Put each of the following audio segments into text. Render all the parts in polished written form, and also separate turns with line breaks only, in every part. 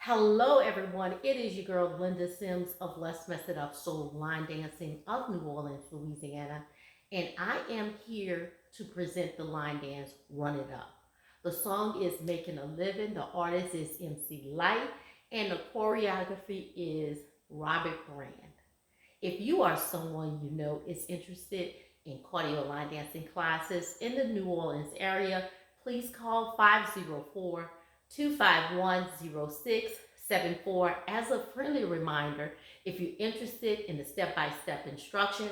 Hello everyone, it is your girl Linda Sims of Let's Mess It Up Soul Line Dancing of New Orleans, Louisiana, and I am here to present the line dance Run It Up. The song is Making a Living, the artist is MC LYTE, and the choreography is Robert Brand. If you are someone you know is interested in cardio line dancing classes in the New Orleans area, please call 504-251-0674. As a friendly reminder, if you're interested in the step-by-step instruction,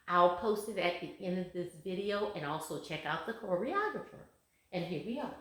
I'll post it at the end of this video, and also check out the choreographer. And here we are.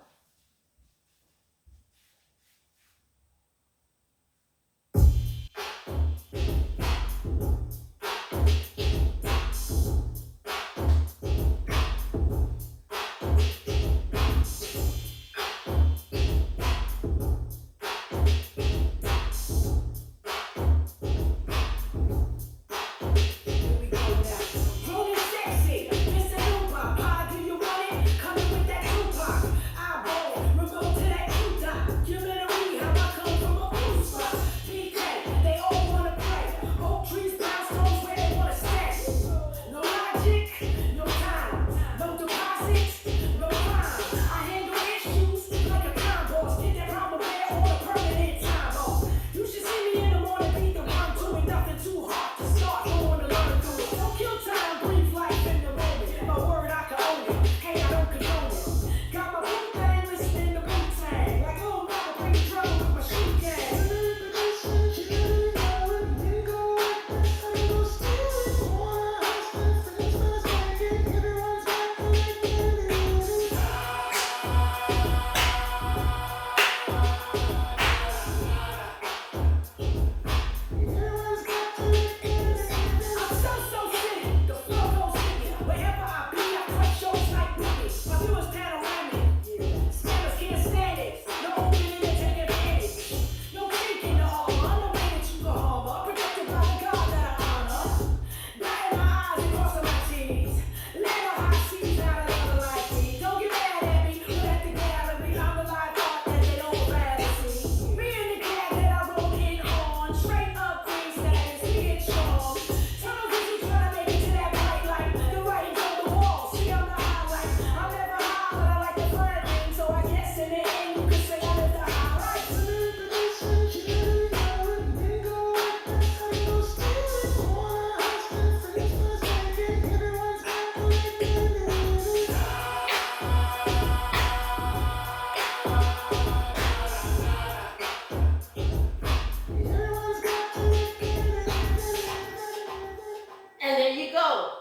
And there you go.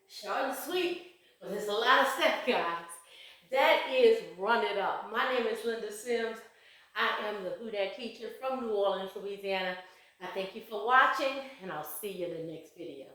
Short and sweet, but there's a lot of steps, guys. That is Run It Up. My name is Linda Sims. I am the Who Dat teacher from New Orleans, Louisiana. I thank you for watching, and I'll see you in the next video.